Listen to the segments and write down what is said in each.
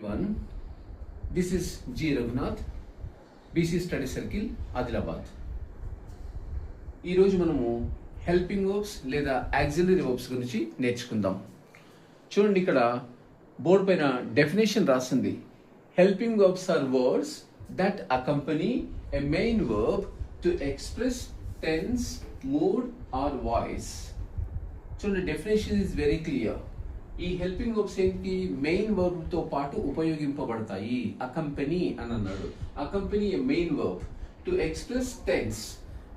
Everyone, this is G. Raghunath, BC Study Circle, Adilabad. ఈరోజు మనము helping verbs లేదా auxiliary verbs గురించి నేర్చుకుందాం. చూడండి, ఇక్కడ బోర్డు పైన డెఫినేషన్ రాసింది. Helping verbs are words that accompany a main verb to express tense, mood or voice. చూడండి, డెఫినేషన్ ఈజ్ వెరీ క్లియర్. ఈ హెల్పింగ్ వర్బ్స్ ఏంటి? మెయిన్ వర్బ్ తో పాటు ఉపయోగింపబడతాయి. అకంపెనీ అని అన్నాడు. Accompany a main verb to express tense.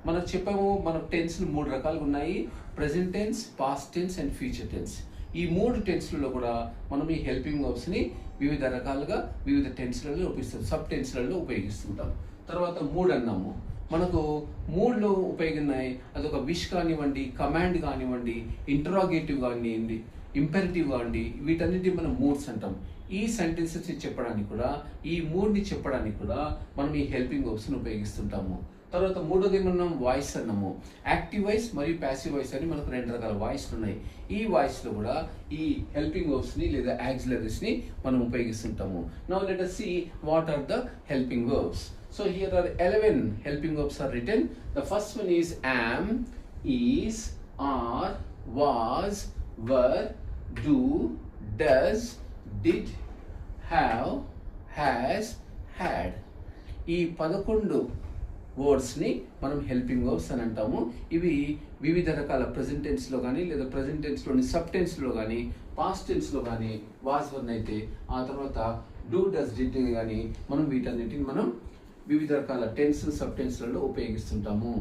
మనకు చెప్పాము, మన టెన్స్ మూడు రకాలుగా ఉన్నాయి: present tense, past tense and future tense. ఈ మూడు టెన్స్లలో కూడా మనం ఈ హెల్పింగ్ వర్బ్స్ ని వివిధ రకాలుగా వివిధ టెన్స్లలో ఉపయోగిస్తాం, సబ్ టెన్స్లలో ఉపయోగిస్తుంటాం. తర్వాత మూడ్ అన్నాము. మనకు మూడ్లో ఉపయోగిస్తున్నాయి. అదొక విష్ కానివ్వండి, కమాండ్ కానివ్వండి, ఇంటరాగేటివ్ కానివ్వండి, ఇంపెరిటివ్ కానివ్వండి, వీటన్నిటి మనం మూడ్స్ అంటాం. ఈ సెంటెన్సెస్ చెప్పడానికి కూడా, ఈ మూడ్ని చెప్పడానికి కూడా మనం ఈ హెల్పింగ్ వర్బ్స్ని ఉపయోగిస్తుంటాము. తర్వాత మూడోది మనం వాయిస్ అన్నాము. యాక్టివ్ వాయిస్ మరియు ప్యాసివ్ వాయిస్ అని మనకు రెండు రకాల వాయిస్లు ఉన్నాయి. ఈ వాయిస్లో కూడా ఈ హెల్పింగ్ వర్బ్స్ని లేదా యాక్సిలరీస్ని మనం ఉపయోగిస్తుంటాము. Now let us see what are the helping verbs. So here are 11 helping verbs are written. The first one is am, is, are, was, were, do, does, did, have, has, had. ఈ 11 వర్డ్స్ని మనం helping verbs అని అంటాము. ఇవి వివిధ రకాల present టెన్స్లో కానీ, లేదా present టెన్స్లోని sub టెన్స్లో కానీ, పాస్ట్ టెన్స్లో కానీ, వాజ్ వన్ అయితే, ఆ తర్వాత డూ, డస్, డిడ్ కానీ మనం వీటన్నిటిని మనం వివిధ రకాల టెన్స్, సబ్ టెన్స్లలో ఉపయోగిస్తుంటాము.